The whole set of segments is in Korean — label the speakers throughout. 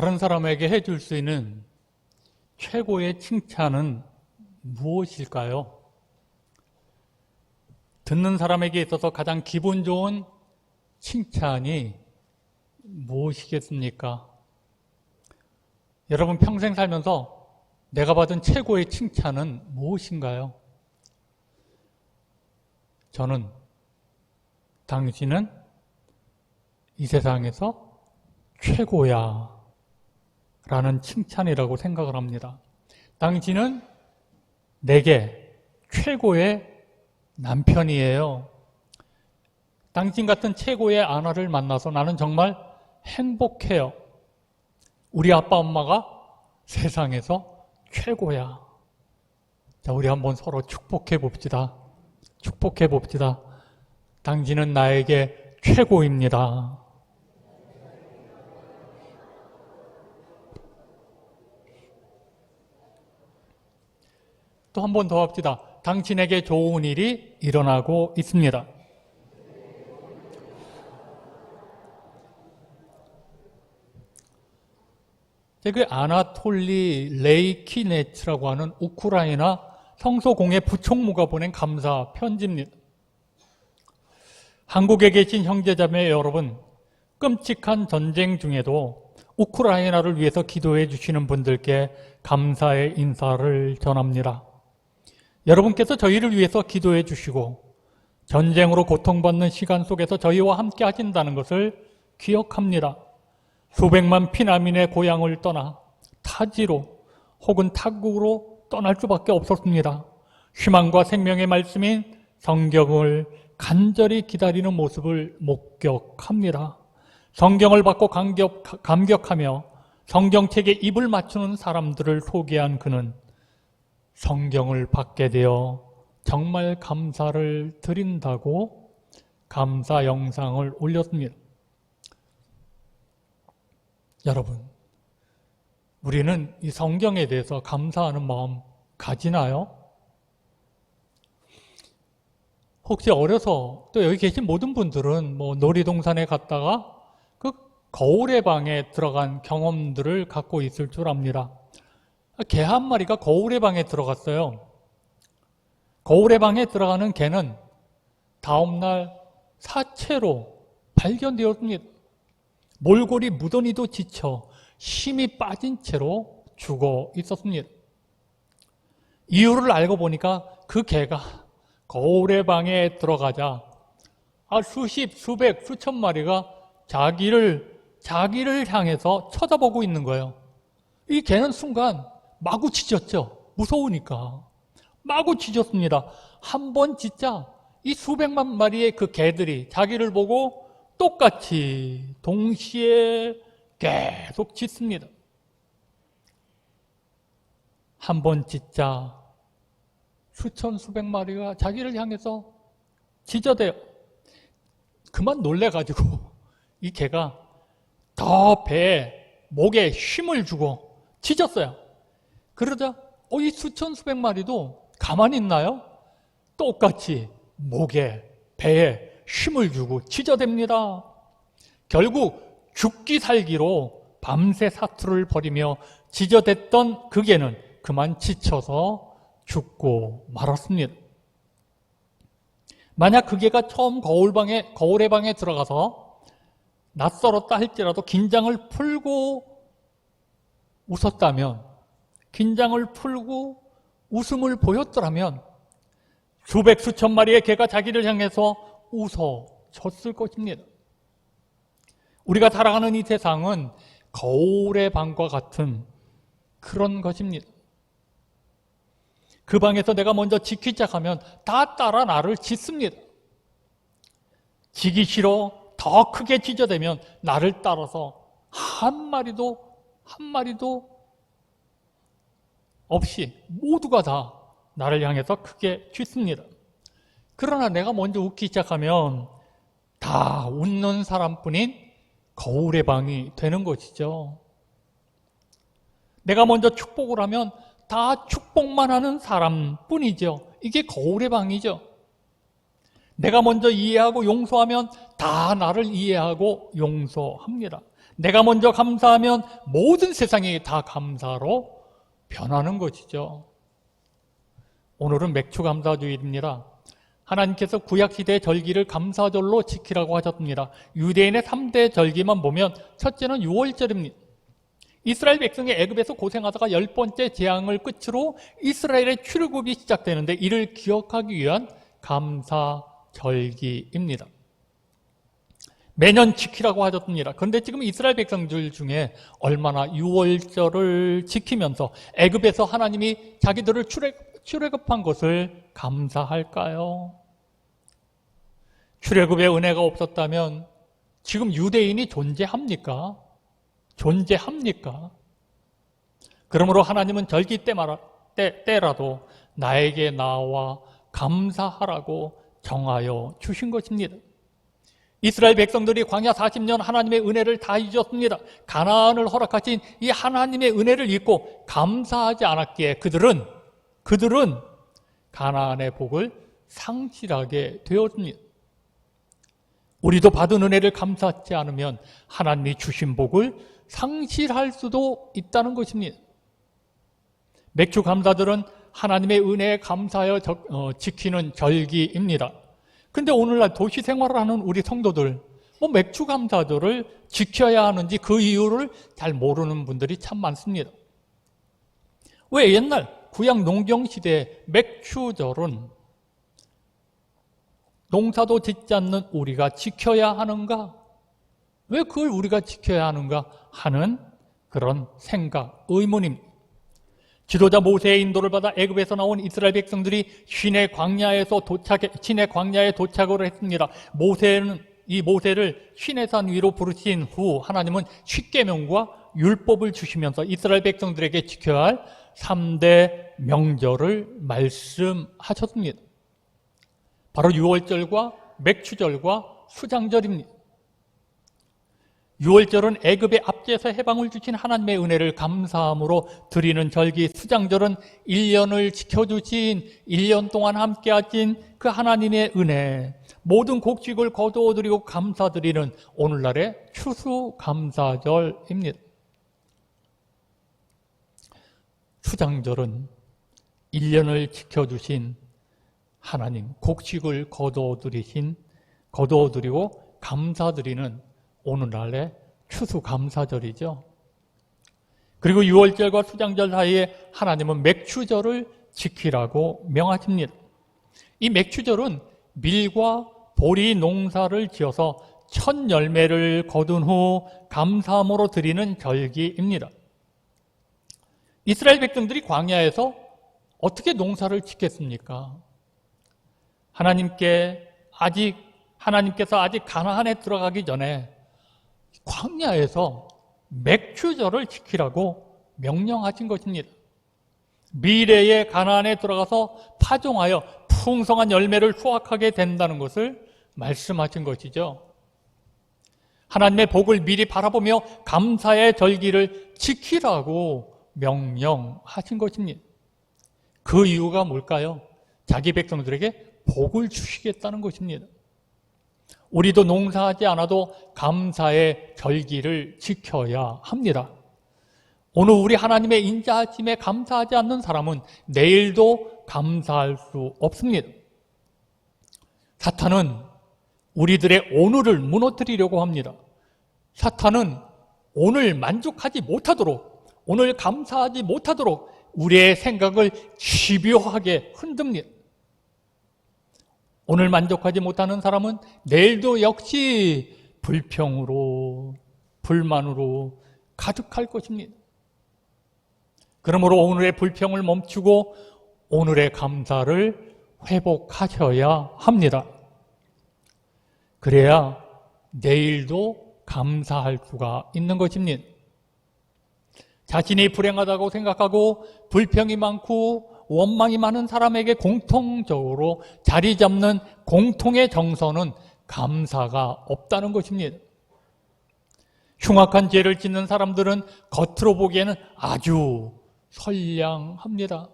Speaker 1: 다른 사람에게 해줄 수 있는 최고의 칭찬은 무엇일까요? 듣는 사람에게 있어서 가장 기분 좋은 칭찬이 무엇이겠습니까? 여러분 평생 살면서 내가 받은 최고의 칭찬은 무엇인가요? 저는 당신은 이 세상에서 최고야 라는 칭찬이라고 생각을 합니다. 당신은 내게 최고의 남편이에요. 당신 같은 최고의 아내를 만나서 나는 정말 행복해요. 우리 아빠 엄마가 세상에서 최고야. 자, 우리 한번 서로 축복해 봅시다. 축복해 봅시다. 당신은 나에게 최고입니다. 또 한 번 더 합시다. 당신에게 좋은 일이 일어나고 있습니다. 그 아나톨리 레이키네츠라고 하는 우크라이나 성소공회 부총무가 보낸 감사 편지입니다. 한국에 계신 형제자매 여러분, 끔찍한 전쟁 중에도 우크라이나를 위해서 기도해 주시는 분들께 감사의 인사를 전합니다. 여러분께서 저희를 위해서 기도해 주시고 전쟁으로 고통받는 시간 속에서 저희와 함께 하신다는 것을 기억합니다. 수백만 피난민의 고향을 떠나 타지로 혹은 타국으로 떠날 수밖에 없었습니다. 희망과 생명의 말씀인 성경을 간절히 기다리는 모습을 목격합니다. 성경을 받고 감격하며 성경책에 입을 맞추는 사람들을 소개한 그는 성경을 받게 되어 정말 감사를 드린다고 감사 영상을 올렸습니다. 여러분, 우리는 이 성경에 대해서 감사하는 마음 가지나요? 혹시 어려서 또 여기 계신 모든 분들은 놀이동산에 갔다가 그 거울의 방에 들어간 경험들을 갖고 있을 줄 압니다. 개 한 마리가 거울의 방에 들어갔어요. 거울의 방에 들어가는 개는 다음날 사체로 발견되었습니다. 몰골이 묻어니도 지쳐 힘이 빠진 채로 죽어 있었습니다. 이유를 알고 보니까 그 개가 거울의 방에 들어가자 수십, 수백, 수천 마리가 자기를 향해서 쳐다보고 있는 거예요. 이 개는 순간 마구 짖었죠. 무서우니까. 마구 짖었습니다. 한 번 짖자 이 수백만 마리의 그 개들이 자기를 보고 똑같이 동시에 계속 짖습니다. 한 번 짖자 수천 수백 마리가 자기를 향해서 짖어대요. 그만 놀래가지고 이 개가 더 배에 목에 힘을 주고 짖었어요. 그러자 이 수천 수백 마리도 가만히 있나요? 똑같이 목에 배에 힘을 주고 짖어댑니다. 결국 죽기 살기로 밤새 사투를 벌이며 짖어댔던 그 개는 그만 지쳐서 죽고 말았습니다. 만약 그 개가 처음 거울의 방에 들어가서 낯설었다 할지라도 긴장을 풀고 웃었다면, 긴장을 풀고 웃음을 보였더라면 수백 수천 마리의 개가 자기를 향해서 웃어줬을 것입니다. 우리가 살아가는 이 세상은 거울의 방과 같은 그런 것입니다. 그 방에서 내가 먼저 짖기 시작하면 다 따라 나를 짖습니다. 짖기 싫어 더 크게 짖어대면 나를 따라서 한 마리도 없이 모두가 다 나를 향해서 크게 짖습니다. 그러나 내가 먼저 웃기 시작하면 다 웃는 사람뿐인 거울의 방이 되는 것이죠. 내가 먼저 축복을 하면 다 축복만 하는 사람뿐이죠. 이게 거울의 방이죠. 내가 먼저 이해하고 용서하면 다 나를 이해하고 용서합니다. 내가 먼저 감사하면 모든 세상이 다 감사로 변하는 것이죠. 오늘은 맥추감사주일입니다. 하나님께서 구약시대의 절기를 감사절로 지키라고 하셨습니다. 유대인의 3대 절기만 보면 첫째는 유월절입니다. 이스라엘 백성이 애굽에서 고생하다가 10번째 재앙을 끝으로 이스라엘의 출애굽이 시작되는데 이를 기억하기 위한 감사절기입니다. 매년 지키라고 하셨습니다. 그런데 지금 이스라엘 백성들 중에 얼마나 유월절을 지키면서 애굽에서 하나님이 자기들을 출애굽한 것을 감사할까요? 출애굽의 은혜가 없었다면 지금 유대인이 존재합니까? 존재합니까? 그러므로 하나님은 절기 때라도 나에게 나와 감사하라고 정하여 주신 것입니다. 이스라엘 백성들이 광야 40년 하나님의 은혜를 다 잊었습니다. 가나안을 허락하신 이 하나님의 은혜를 잊고 감사하지 않았기에 그들은 가나안의 복을 상실하게 되었습니다. 우리도 받은 은혜를 감사하지 않으면 하나님이 주신 복을 상실할 수도 있다는 것입니다. 맥주 감사들은 하나님의 은혜에 감사하여 지키는 절기입니다. 근데 오늘날 도시 생활을 하는 우리 성도들, 맥주 감사절을 지켜야 하는지 그 이유를 잘 모르는 분들이 참 많습니다. 왜 옛날 구약 농경시대의 맥추절은 농사도 짓지 않는 우리가 지켜야 하는가? 왜 그걸 우리가 지켜야 하는가 하는 그런 생각, 의문입니다. 지도자 모세의 인도를 받아 애굽에서 나온 이스라엘 백성들이 시내 광야에 도착을 했습니다. 모세를 시내산 위로 부르신 후 하나님은 십계명과 율법을 주시면서 이스라엘 백성들에게 지켜야 할 3대 명절을 말씀하셨습니다. 바로 유월절과 맥추절과 수장절입니다. 유월절은 애굽의 압제에서 해방을 주신 하나님의 은혜를 감사함으로 드리는 절기, 수장절은 1년을 지켜주신 1년 동안 함께하신 그 하나님의 은혜, 모든 곡식을 거두어드리고 감사드리는 오늘날의 추수감사절입니다. 수장절은 1년을 지켜주신 하나님, 곡식을 거두어드리고 감사드리는 오늘날의 추수감사절이죠. 그리고 유월절과 수장절 사이에 하나님은 맥추절을 지키라고 명하십니다. 이 맥추절은 밀과 보리 농사를 지어서 첫 열매를 거둔 후 감사함으로 드리는 절기입니다. 이스라엘 백성들이 광야에서 어떻게 농사를 짓겠습니까? 하나님께서 아직 가나안에 들어가기 전에 광야에서 맥추절을 지키라고 명령하신 것입니다. 미래의 가나안에 들어가서 파종하여 풍성한 열매를 수확하게 된다는 것을 말씀하신 것이죠. 하나님의 복을 미리 바라보며 감사의 절기를 지키라고 명령하신 것입니다. 그 이유가 뭘까요? 자기 백성들에게 복을 주시겠다는 것입니다. 우리도 농사하지 않아도 감사의 절기를 지켜야 합니다. 오늘 우리 하나님의 인자하심에 감사하지 않는 사람은 내일도 감사할 수 없습니다. 사탄은 우리들의 오늘을 무너뜨리려고 합니다. 사탄은 오늘 만족하지 못하도록, 오늘 감사하지 못하도록 우리의 생각을 집요하게 흔듭니다. 오늘 만족하지 못하는 사람은 내일도 역시 불평으로, 불만으로 가득할 것입니다. 그러므로 오늘의 불평을 멈추고 오늘의 감사를 회복하셔야 합니다. 그래야 내일도 감사할 수가 있는 것입니다. 자신이 불행하다고 생각하고 불평이 많고 원망이 많은 사람에게 공통적으로 자리 잡는 공통의 정서는 감사가 없다는 것입니다. 흉악한 죄를 짓는 사람들은 겉으로 보기에는 아주 선량합니다.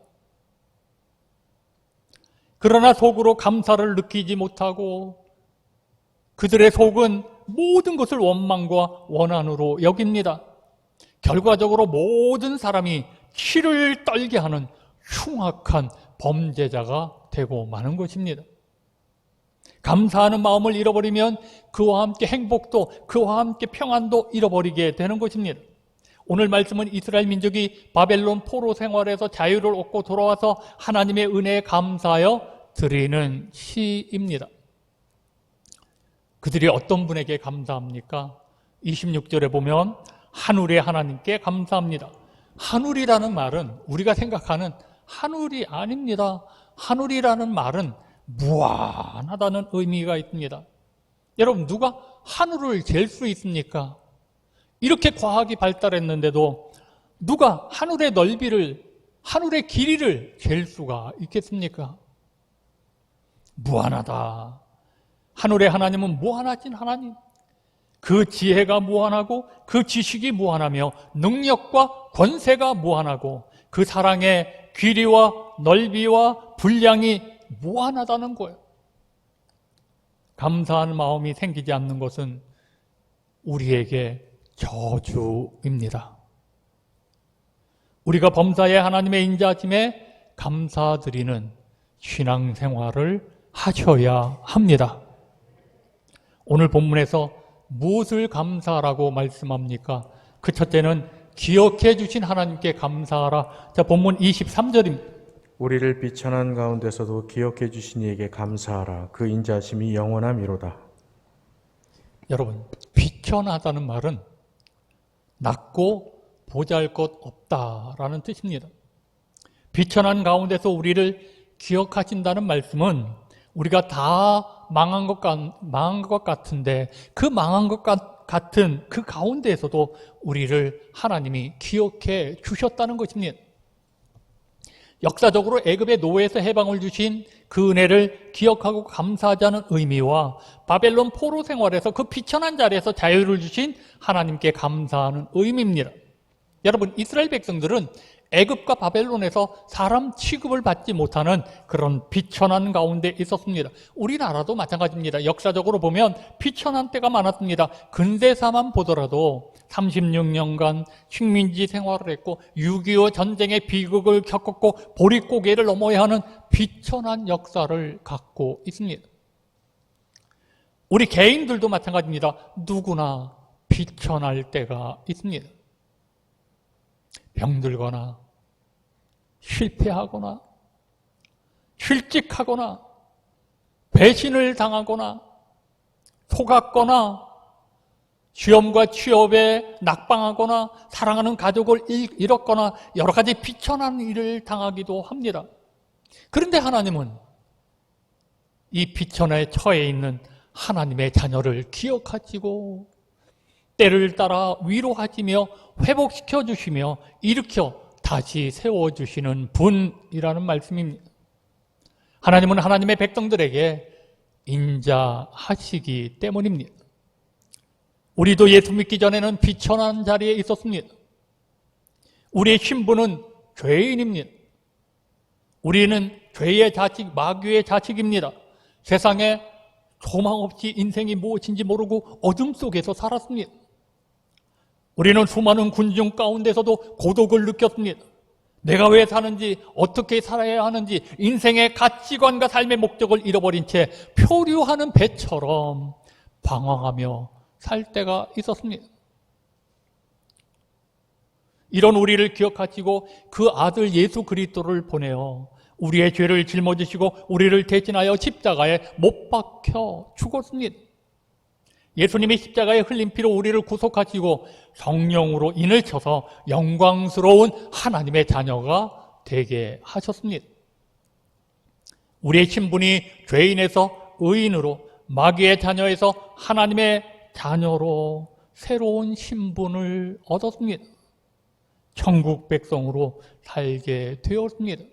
Speaker 1: 그러나 속으로 감사를 느끼지 못하고 그들의 속은 모든 것을 원망과 원한으로 여깁니다. 결과적으로 모든 사람이 치를 떨게 하는 흉악한 범죄자가 되고 마는 것입니다. 감사하는 마음을 잃어버리면 그와 함께 행복도, 그와 함께 평안도 잃어버리게 되는 것입니다. 오늘 말씀은 이스라엘 민족이 바벨론 포로 생활에서 자유를 얻고 돌아와서 하나님의 은혜에 감사하여 드리는 시입니다. 그들이 어떤 분에게 감사합니까? 26절에 보면 하늘의 하나님께 감사합니다. 하늘이라는 말은 우리가 생각하는 하늘이 아닙니다. 하늘이라는 말은 무한하다는 의미가 있습니다. 여러분, 누가 하늘을 잴 수 있습니까? 이렇게 과학이 발달했는데도 누가 하늘의 넓이를, 하늘의 길이를 잴 수가 있겠습니까? 무한하다. 하늘의 하나님은 무한하신 하나님. 그 지혜가 무한하고 그 지식이 무한하며 능력과 권세가 무한하고 그 사랑의 길이와 넓이와 분량이 무한하다는 거예요. 감사한 마음이 생기지 않는 것은 우리에게 저주입니다. 우리가 범사에 하나님의 인자하심에 감사드리는 신앙생활을 하셔야 합니다. 오늘 본문에서 무엇을 감사하라고 말씀합니까? 그 첫째는 기억해 주신 하나님께 감사하라. 자, 본문 23절입니다.
Speaker 2: 우리를 비천한 가운데서도 기억해 주신 이에게 감사하라. 그 인자하심이 영원함이로다.
Speaker 1: 여러분, 비천하다는 말은 낮고 보잘것없다라는 뜻입니다. 비천한 가운데서 우리를 기억하신다는 말씀은 우리가 다 망한 것 같은데 그 망한 것 같은 그 가운데에서도 우리를 하나님이 기억해 주셨다는 것입니다. 역사적으로 애굽의 노예에서 해방을 주신 그 은혜를 기억하고 감사하자는 의미와 바벨론 포로 생활에서 그 비천한 자리에서 자유를 주신 하나님께 감사하는 의미입니다. 여러분, 이스라엘 백성들은 애굽과 바벨론에서 사람 취급을 받지 못하는 그런 비천한 가운데 있었습니다. 우리나라도 마찬가지입니다. 역사적으로 보면 비천한 때가 많았습니다. 근대사만 보더라도 36년간 식민지 생활을 했고 6.25 전쟁의 비극을 겪었고 보릿고개를 넘어야 하는 비천한 역사를 갖고 있습니다. 우리 개인들도 마찬가지입니다. 누구나 비천할 때가 있습니다. 병들거나 실패하거나 실직하거나 배신을 당하거나 속았거나 시험과 취업에 낙방하거나 사랑하는 가족을 잃었거나 여러 가지 비천한 일을 당하기도 합니다. 그런데 하나님은 이 비천에 처해 있는 하나님의 자녀를 기억하시고 때를 따라 위로하시며 회복시켜 주시며 일으켜 다시 세워주시는 분이라는 말씀입니다. 하나님은 하나님의 백성들에게 인자하시기 때문입니다. 우리도 예수 믿기 전에는 비천한 자리에 있었습니다. 우리의 신분은 죄인입니다. 우리는 죄의 자식, 마귀의 자식입니다. 세상에 소망 없이 인생이 무엇인지 모르고 어둠 속에서 살았습니다. 우리는 수많은 군중 가운데서도 고독을 느꼈습니다. 내가 왜 사는지, 어떻게 살아야 하는지, 인생의 가치관과 삶의 목적을 잃어버린 채 표류하는 배처럼 방황하며 살 때가 있었습니다. 이런 우리를 기억하시고 그 아들 예수 그리스도를 보내어 우리의 죄를 짊어지시고 우리를 대신하여 십자가에 못 박혀 죽었습니다. 예수님이 십자가에 흘린 피로 우리를 구속하시고 성령으로 인을 쳐서 영광스러운 하나님의 자녀가 되게 하셨습니다. 우리의 신분이 죄인에서 의인으로, 마귀의 자녀에서 하나님의 자녀로 새로운 신분을 얻었습니다. 천국 백성으로 살게 되었습니다.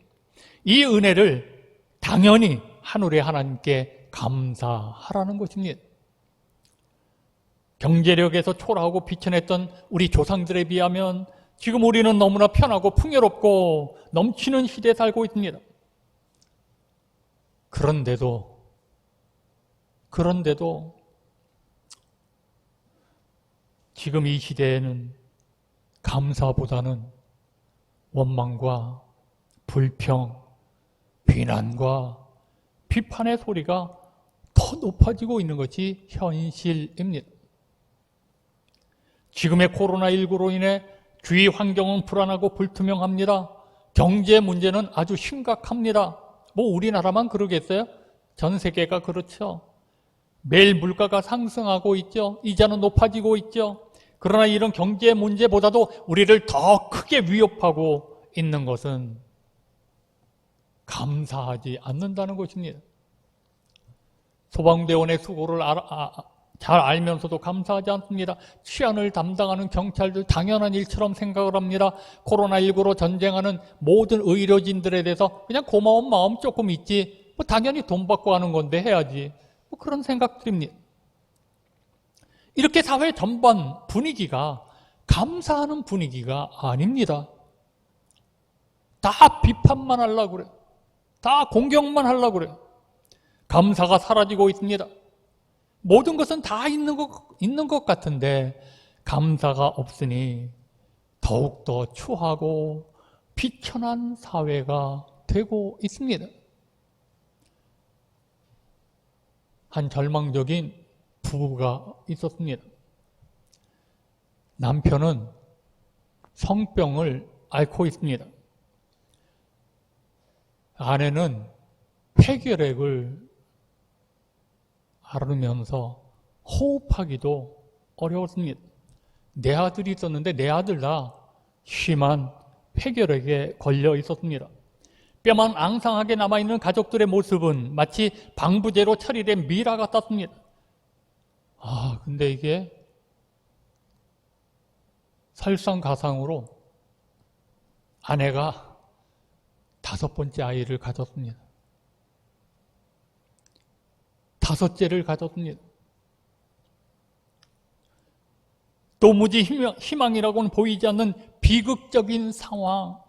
Speaker 1: 이 은혜를 당연히 하늘의 하나님께 감사하라는 것입니다. 경제력에서 초라하고 비천했던 우리 조상들에 비하면 지금 우리는 너무나 편하고 풍요롭고 넘치는 시대에 살고 있습니다. 그런데도 지금 이 시대에는 감사보다는 원망과 불평, 비난과 비판의 소리가 더 높아지고 있는 것이 현실입니다. 지금의 코로나19로 인해 주위 환경은 불안하고 불투명합니다. 경제 문제는 아주 심각합니다. 뭐 우리나라만 그러겠어요? 전 세계가 그렇죠. 매일 물가가 상승하고 있죠. 이자는 높아지고 있죠. 그러나 이런 경제 문제보다도 우리를 더 크게 위협하고 있는 것은 감사하지 않는다는 것입니다. 소방대원의 수고를 잘 알면서도 감사하지 않습니다. 치안을 담당하는 경찰들 당연한 일처럼 생각을 합니다. 코로나19로 전쟁하는 모든 의료진들에 대해서 그냥 고마운 마음 조금 있지, 뭐 당연히 돈 받고 하는 건데 해야지, 뭐 그런 생각들입니다. 이렇게 사회 전반 분위기가 감사하는 분위기가 아닙니다. 다 비판만 하려고 그래요. 다 공격만 하려고 그래요. 감사가 사라지고 있습니다. 모든 것은 다 있는 것 같은데 감사가 없으니 더욱더 추하고 비천한 사회가 되고 있습니다. 한 절망적인 부부가 있었습니다. 남편은 성병을 앓고 있습니다. 아내는 폐결핵을 앓으면서 호흡하기도 어려웠습니다. 네 아들이 있었는데 네 아들 다 심한 폐결핵에 걸려 있었습니다. 뼈만 앙상하게 남아있는 가족들의 모습은 마치 방부제로 처리된 미라 같았습니다. 근데 이게 설상가상으로 아내가 5번째 아이를 가졌습니다. 5째를 가졌습니다. 도무지 희망이라고는 보이지 않는 비극적인 상황.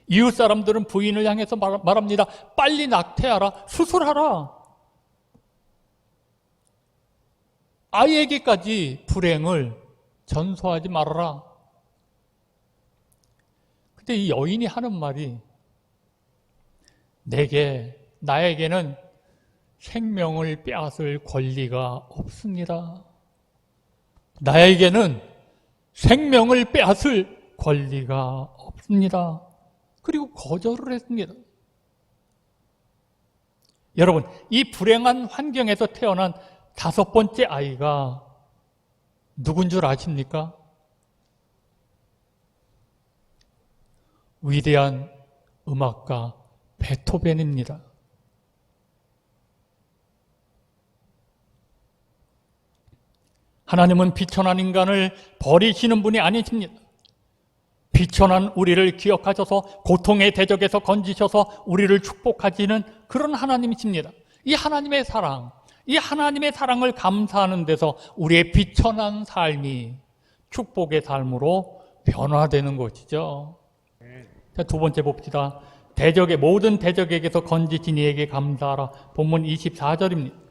Speaker 1: 이웃 사람들은 부인을 향해서 말합니다. 빨리 낙태하라, 수술하라. 아이에게까지 불행을 전수하지 말아라. 근데 이 여인이 하는 말이 나에게는 생명을 빼앗을 권리가 없습니다. 나에게는 생명을 빼앗을 권리가 없습니다. 그리고 거절을 했습니다. 여러분, 이 불행한 환경에서 태어난 5번째 아이가 누군 줄 아십니까? 위대한 음악가 베토벤입니다. 하나님은 비천한 인간을 버리시는 분이 아니십니다. 비천한 우리를 기억하셔서 고통의 대적에서 건지셔서 우리를 축복하시는 그런 하나님이십니다. 이 하나님의 사랑을 감사하는 데서 우리의 비천한 삶이 축복의 삶으로 변화되는 것이죠. 자, 2번째 봅시다. 모든 대적에게서 건지신 이에게 감사하라. 본문 24절입니다.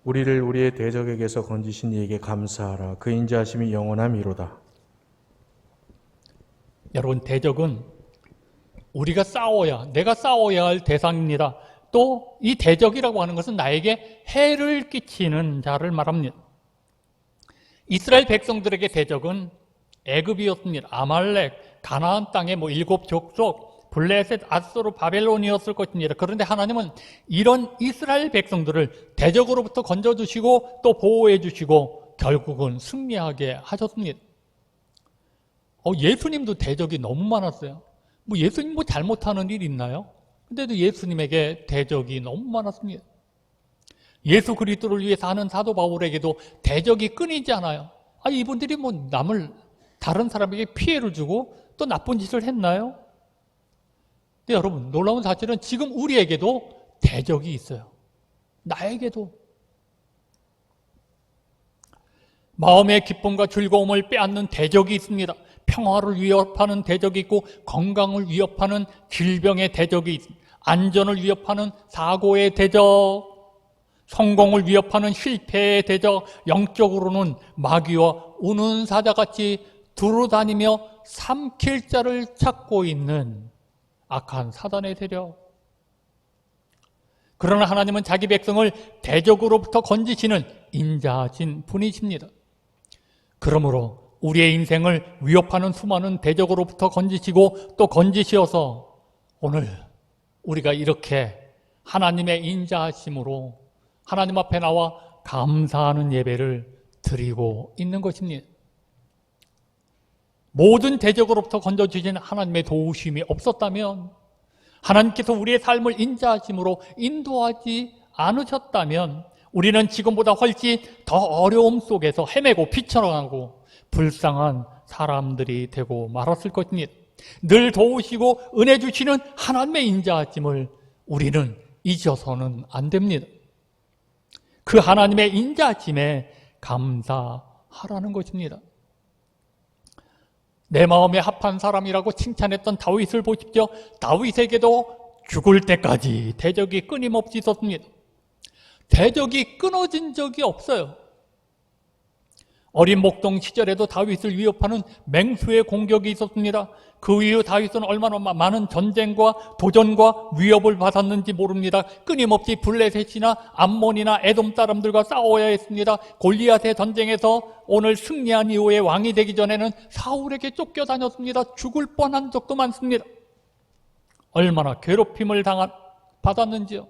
Speaker 2: 우리를 우리의 대적에게서 건지신 이에게 감사하라. 그 인자하심이 영원함이로다.
Speaker 1: 여러분, 대적은 내가 싸워야 할 대상입니다. 또 이 대적이라고 하는 것은 나에게 해를 끼치는 자를 말합니다. 이스라엘 백성들에게 대적은 애굽이었습니다. 아말렉, 가나안 땅의 7 족속, 블레셋, 아소르, 바벨론이었을 것입니다. 그런데 하나님은 이런 이스라엘 백성들을 대적으로부터 건져주시고 또 보호해주시고 결국은 승리하게 하셨습니다. 예수님도 대적이 너무 많았어요. 예수님 잘못하는 일 있나요? 근데도 예수님에게 대적이 너무 많았습니다. 예수 그리스도를 위해서 하는 사도 바울에게도 대적이 끊이지 않아요. 이분들이 다른 사람에게 피해를 주고 또 나쁜 짓을 했나요? 근데 여러분, 놀라운 사실은 지금 우리에게도 대적이 있어요. 나에게도. 마음의 기쁨과 즐거움을 빼앗는 대적이 있습니다. 평화를 위협하는 대적이 있고 건강을 위협하는 질병의 대적이 있습니다. 안전을 위협하는 사고의 대적, 성공을 위협하는 실패의 대적, 영적으로는 마귀와 우는 사자같이 두루다니며 삼킬 자를 찾고 있는 악한 사단의 세력. 그러나 하나님은 자기 백성을 대적으로부터 건지시는 인자하신 분이십니다. 그러므로 우리의 인생을 위협하는 수많은 대적으로부터 건지시고 또 건지시어서 오늘 우리가 이렇게 하나님의 인자하심으로 하나님 앞에 나와 감사하는 예배를 드리고 있는 것입니다. 모든 대적으로부터 건져주신 하나님의 도우심이 없었다면, 하나님께서 우리의 삶을 인자하심으로 인도하지 않으셨다면 우리는 지금보다 훨씬 더 어려움 속에서 헤매고 비쳐나가고 불쌍한 사람들이 되고 말았을 것입니다. 늘 도우시고 은혜 주시는 하나님의 인자하심을 우리는 잊어서는 안 됩니다. 그 하나님의 인자하심에 감사하라는 것입니다. 내 마음에 합한 사람이라고 칭찬했던 다윗을 보십시오. 다윗에게도 죽을 때까지 대적이 끊임없이 있었습니다. 대적이 끊어진 적이 없어요. 어린 목동 시절에도 다윗을 위협하는 맹수의 공격이 있었습니다. 그 이후 다윗은 얼마나 많은 전쟁과 도전과 위협을 받았는지 모릅니다. 끊임없이 블레셋이나 암몬이나 에돔 사람들과 싸워야 했습니다. 골리앗의 전쟁에서 오늘 승리한 이후에 왕이 되기 전에는 사울에게 쫓겨다녔습니다. 죽을 뻔한 적도 많습니다. 얼마나 괴롭힘을 받았는지요.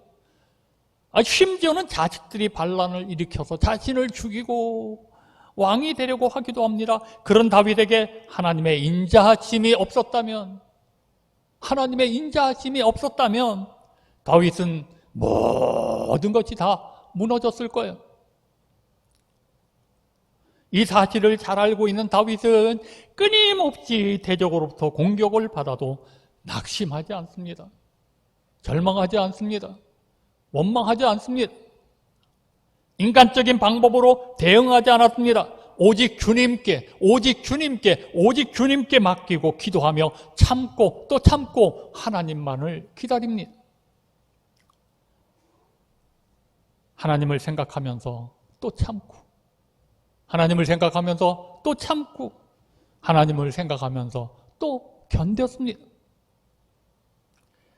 Speaker 1: 심지어는 자식들이 반란을 일으켜서 자신을 죽이고 왕이 되려고 하기도 합니다. 그런 다윗에게 하나님의 인자하심이 없었다면, 다윗은 모든 것이 다 무너졌을 거예요. 이 사실을 잘 알고 있는 다윗은 끊임없이 대적으로부터 공격을 받아도 낙심하지 않습니다. 절망하지 않습니다. 원망하지 않습니다. 인간적인 방법으로 대응하지 않았습니다. 오직 주님께 맡기고 기도하며 참고 또 참고 하나님만을 기다립니다. 하나님을 생각하면서 또 참고, 하나님을 생각하면서 또 참고, 하나님을 생각하면서 또 견뎠습니다.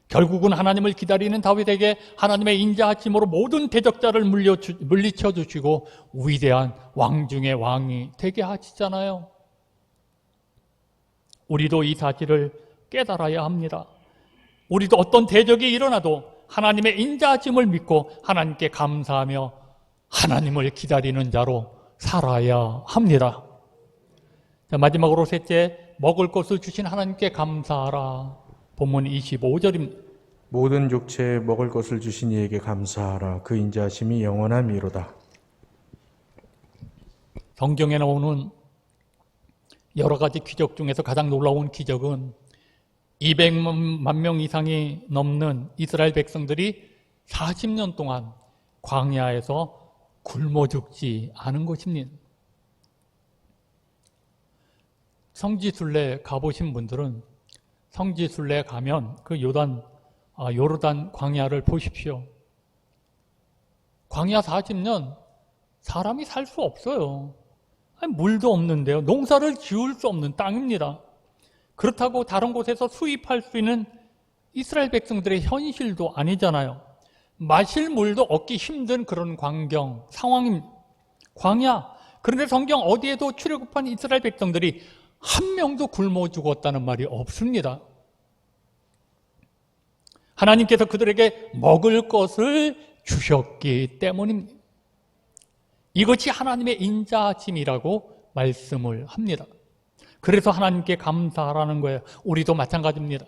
Speaker 1: 결국은 하나님을 기다리는 다윗에게 하나님의 인자하심으로 모든 대적자를 물리쳐 주시고 위대한 왕 중의 왕이 되게 하시잖아요. 우리도 이 사실을 깨달아야 합니다. 우리도 어떤 대적이 일어나도 하나님의 인자하심을 믿고 하나님께 감사하며 하나님을 기다리는 자로 살아야 합니다. 자, 마지막으로 셋째, 먹을 것을 주신 하나님께 감사하라. 본문 25절입니다.
Speaker 2: 모든 육체에 먹을 것을 주신 이에게 감사하라. 그 인자하심이 영원함이로다.
Speaker 1: 성경에 나오는 여러 가지 기적 중에서 가장 놀라운 기적은 200만 명 이상이 넘는 이스라엘 백성들이 40년 동안 광야에서 굶어 죽지 않은 것입니다. 성지순례 가보신 분들은 성지순례 가면 그 요르단 광야를 보십시오. 광야 40년 사람이 살 수 없어요. 물도 없는데요. 농사를 지을 수 없는 땅입니다. 그렇다고 다른 곳에서 수입할 수 있는 이스라엘 백성들의 현실도 아니잖아요. 마실 물도 얻기 힘든 그런 광경, 상황입니다. 광야. 그런데 성경 어디에도 출애굽한 이스라엘 백성들이 한 명도 굶어 죽었다는 말이 없습니다. 하나님께서 그들에게 먹을 것을 주셨기 때문입니다. 이것이 하나님의 인자하심이라고 말씀을 합니다. 그래서 하나님께 감사하라는 거예요. 우리도 마찬가지입니다.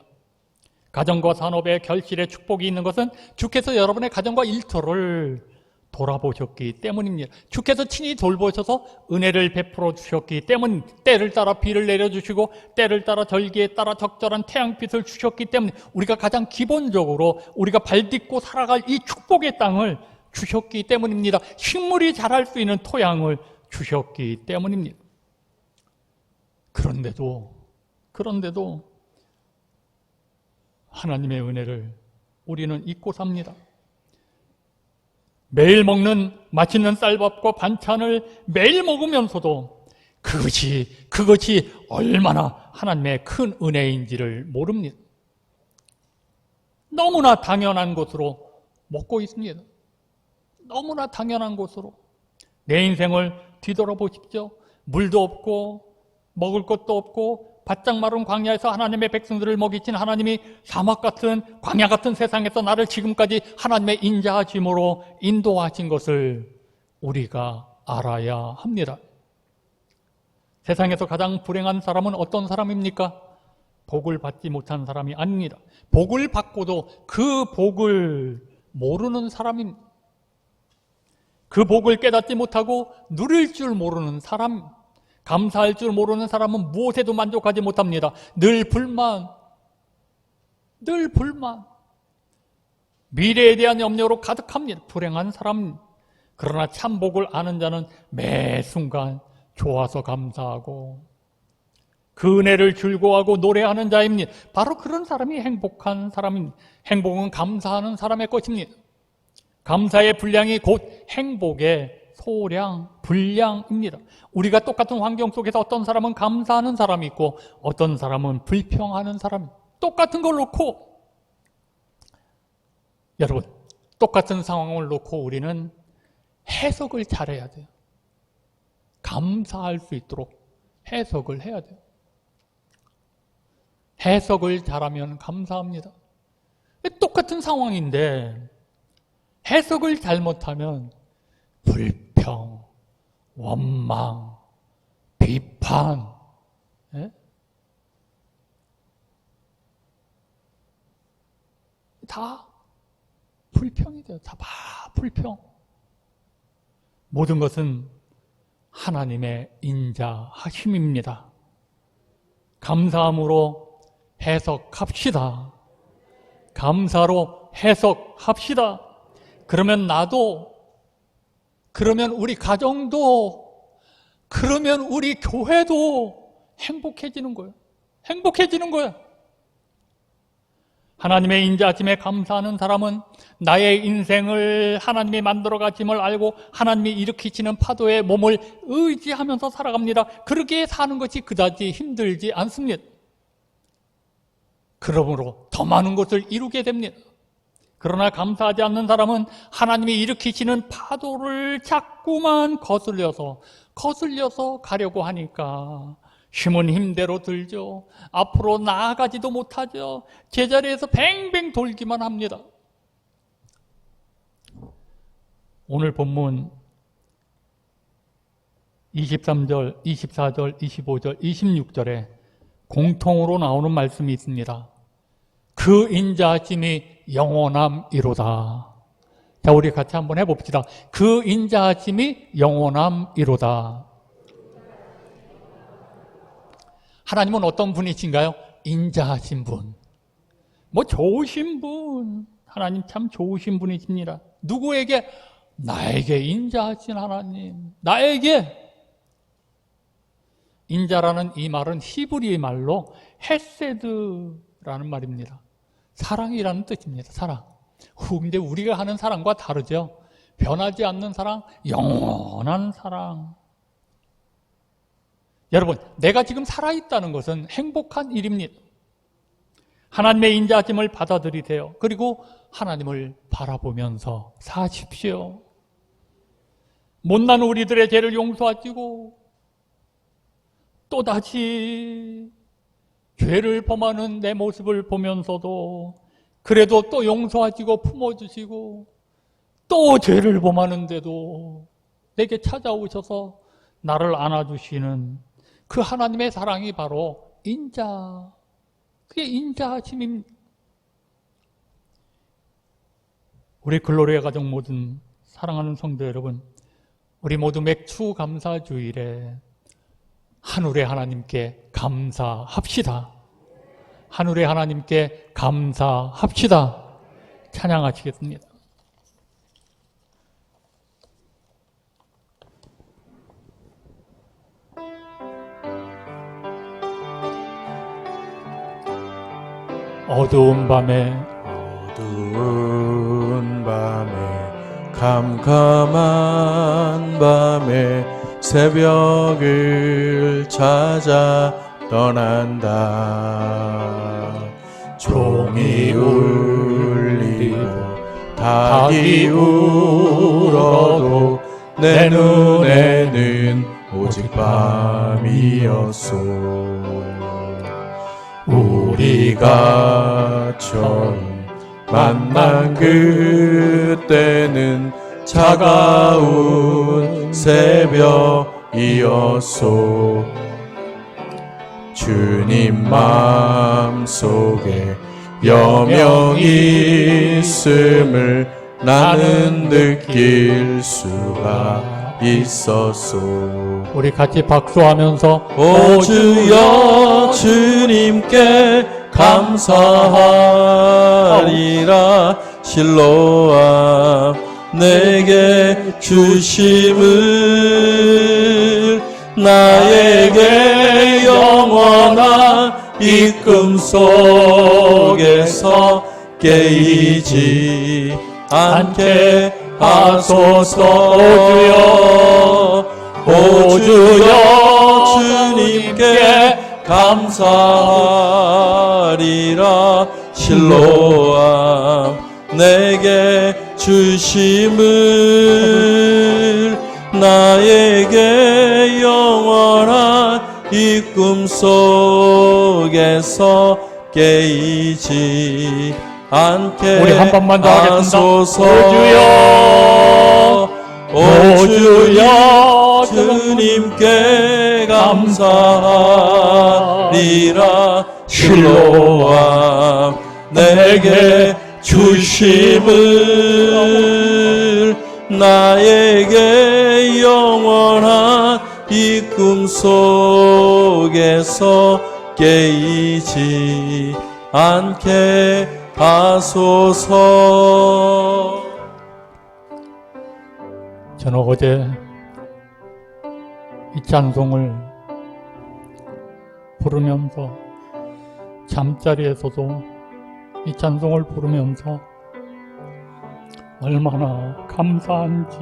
Speaker 1: 가정과 산업에 결실의 축복이 있는 것은 주께서 여러분의 가정과 일터를 돌아보셨기 때문입니다. 주께서 친히 돌보셔서 은혜를 베풀어 주셨기 때문, 때를 따라 비를 내려주시고 때를 따라 절기에 따라 적절한 태양빛을 주셨기 때문에 우리가 가장 기본적으로 우리가 발딛고 살아갈 이 축복의 땅을 주셨기 때문입니다. 식물이 자랄 수 있는 토양을 주셨기 때문입니다. 그런데도 하나님의 은혜를 우리는 잊고 삽니다. 매일 먹는 맛있는 쌀밥과 반찬을 매일 먹으면서도 그것이 얼마나 하나님의 큰 은혜인지를 모릅니다. 너무나 당연한 것으로 먹고 있습니다. 너무나 당연한 것으로. 내 인생을 뒤돌아보십시오. 물도 없고 먹을 것도 없고 바짝 마른 광야에서 하나님의 백성들을 먹이신 하나님이 사막 같은 광야 같은 세상에서 나를 지금까지 하나님의 인자하심으로 인도하신 것을 우리가 알아야 합니다. 세상에서 가장 불행한 사람은 어떤 사람입니까? 복을 받지 못한 사람이 아닙니다. 복을 받고도 그 복을 모르는 사람입니다. 그 복을 깨닫지 못하고 누릴 줄 모르는 사람, 감사할 줄 모르는 사람은 무엇에도 만족하지 못합니다. 늘 불만, 미래에 대한 염려로 가득합니다. 불행한 사람. 그러나 참 복을 아는 자는 매 순간 좋아서 감사하고 그 은혜를 즐거워하고 노래하는 자입니다. 바로 그런 사람이 행복한 사람입니다. 행복은 감사하는 사람의 것입니다. 감사의 분량이 곧 행복의 소량, 분량입니다. 우리가 똑같은 환경 속에서 어떤 사람은 감사하는 사람이 있고 어떤 사람은 불평하는 사람이 있고 똑같은 걸 놓고 여러분, 똑같은 상황을 놓고 우리는 해석을 잘해야 돼요. 감사할 수 있도록 해석을 해야 돼요. 해석을 잘하면 감사합니다. 똑같은 상황인데 해석을 잘못하면 불평, 원망, 비판, 다 불평이 돼요. 다 불평. 모든 것은 하나님의 인자하심입니다. 감사함으로 해석합시다. 감사로 해석합시다. 그러면 나도, 그러면 우리 가정도, 그러면 우리 교회도 행복해지는 거예요. 행복해지는 거예요. 하나님의 인자하심에 감사하는 사람은 나의 인생을 하나님이 만들어 가심을 알고 하나님이 일으키시는 파도에 몸을 의지하면서 살아갑니다. 그렇게 사는 것이 그다지 힘들지 않습니다. 그러므로 더 많은 것을 이루게 됩니다. 그러나 감사하지 않는 사람은 하나님이 일으키시는 파도를 자꾸만 거슬려서 가려고 하니까 힘은 힘대로 들죠. 앞으로 나아가지도 못하죠. 제자리에서 뱅뱅 돌기만 합니다. 오늘 본문 23절, 24절, 25절, 26절에 공통으로 나오는 말씀이 있습니다. 그 인자하심이 영원함이로다. 자, 우리 같이 한번 해봅시다. 그 인자하심이 영원함이로다. 하나님은 어떤 분이신가요? 인자하신 분. 좋으신 분. 하나님 참 좋으신 분이십니다. 누구에게? 나에게 인자하신 하나님. 나에게. 인자라는 이 말은 히브리 말로 헤세드라는 말입니다. 사랑이라는 뜻입니다. 사랑. 근데 우리가 하는 사랑과 다르죠. 변하지 않는 사랑, 영원한 사랑. 여러분, 내가 지금 살아있다는 것은 행복한 일입니다. 하나님의 인자하심을 받아들이세요. 그리고 하나님을 바라보면서 사십시오. 못난 우리들의 죄를 용서하시고 또다시 죄를 범하는 내 모습을 보면서도 그래도 또 용서하시고 품어주시고 또 죄를 범하는데도 내게 찾아오셔서 나를 안아주시는 그 하나님의 사랑이 바로 인자. 그게 인자하심입니다. 우리 글로리아 가정 모든 사랑하는 성도 여러분, 우리 모두 맥주 감사 주일에 하늘의 하나님께 감사합시다. 하늘의 하나님께 감사합시다. 찬양하시겠습니다. 어두운 밤에
Speaker 2: 캄캄한 밤에 새벽을 찾아 떠난다. 종이 울리고 닭이 울어도 내 눈에는 오직 밤이었소. 우리가 처음 만난 그때는 차가운 새벽이었소. 주님 마음속에 여명이 있음을 나는 느낄 수가 있었소.
Speaker 1: 우리 같이 박수하면서
Speaker 2: 오 주여 주님께 감사하리라. 실로암 내게 주심을 나에게 영원한 이끔 속에서 깨이지 않게 하소서. 오 주여 주님께 감사하리라. 실로암 내게 주심을 나에게 영원한 이꿈 속에서 깨이지 않게
Speaker 1: 우리 한 번만 더 하겠습니다.
Speaker 2: 하소서.
Speaker 1: 오 주여
Speaker 2: 주님께 감사하리라. 실로암 내게 주심을 나에게 영원한 이꿈 속에서 깨이지 않게 하소서.
Speaker 1: 저는 어제 이 찬송을 부르면서 잠자리에서도 이 찬송을 부르면서 얼마나 감사한지,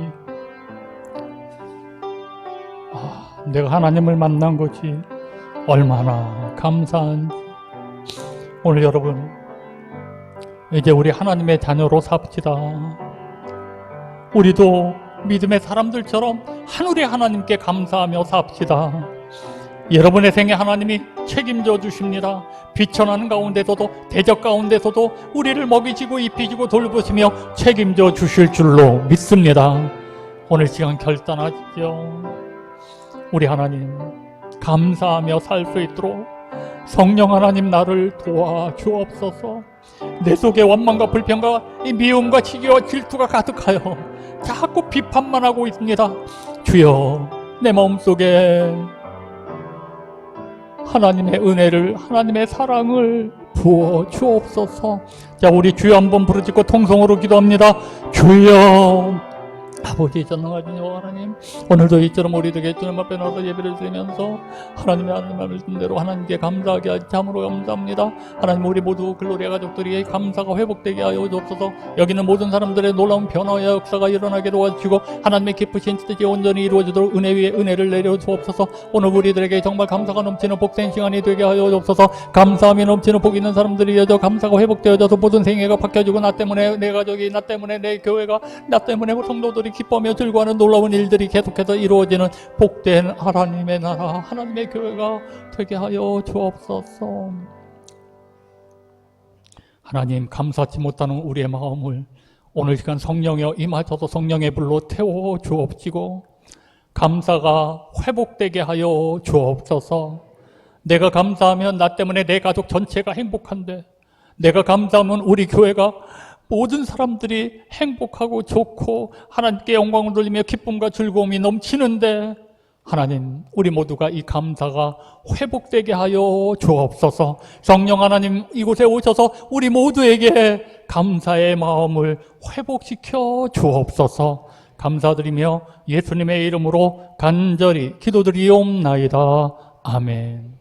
Speaker 1: 내가 하나님을 만난 것이 얼마나 감사한지. 오늘 여러분, 이제 우리 하나님의 자녀로 삽시다. 우리도 믿음의 사람들처럼 하늘의 하나님께 감사하며 삽시다. 여러분의 생에 하나님이 책임져 주십니다. 비천하는 가운데서도, 대적 가운데서도 우리를 먹이시고 입히시고 돌보시며 책임져 주실 줄로 믿습니다. 오늘 시간 결단하십시오. 우리 하나님 감사하며 살 수 있도록 성령 하나님 나를 도와주옵소서. 내 속에 원망과 불평과 이 미움과 시기와 질투가 가득하여 자꾸 비판만 하고 있습니다. 주여, 내 마음속에 하나님의 은혜를, 하나님의 사랑을 부어 주옵소서. 자, 우리 주여 한번 부르짖고 통성으로 기도합니다. 주여, 아버지 전능하신 여호와 하나님, 오늘도 이처럼 우리들에게 주님 앞에 나와서 예배를 드리면서 하나님의 말씀대로 하나님께 감사하게 하시 참으로 감사합니다. 하나님, 우리 모두 글로리아 가족들이 감사가 회복되게 하여 주옵소서. 여기는 모든 사람들의 놀라운 변화와 역사가 일어나게 도와주시고 하나님의 기쁘신 뜻이 온전히 이루어지도록 은혜 위에 은혜를 내려 주옵소서. 오늘 우리들에게 정말 감사가 넘치는 복된 시간이 되게 하여 주옵소서. 감사함이 넘치는 복 있는 사람들이 여져 감사가 회복되어져서 모든 생애가 바뀌어지고, 나 때문에 내 가족이, 나 때문에 내 교회가, 나 때문에 성도들이 기뻐하며 즐거워하는 놀라운 일들이 계속해서 이루어지는 복된 하나님의 나라, 하나님의 교회가 되게 하여 주옵소서. 하나님, 감사치 못하는 우리의 마음을 오늘 시간 성령여 임하셔서 성령의 불로 태워 주옵시고 감사가 회복되게 하여 주옵소서. 내가 감사하면 나 때문에 내 가족 전체가 행복한데, 내가 감사하면 우리 교회가 모든 사람들이 행복하고 좋고 하나님께 영광을 돌리며 기쁨과 즐거움이 넘치는데, 하나님, 우리 모두가 이 감사가 회복되게 하여 주옵소서. 성령 하나님, 이곳에 오셔서 우리 모두에게 감사의 마음을 회복시켜 주옵소서. 감사드리며 예수님의 이름으로 간절히 기도드리옵나이다. 아멘.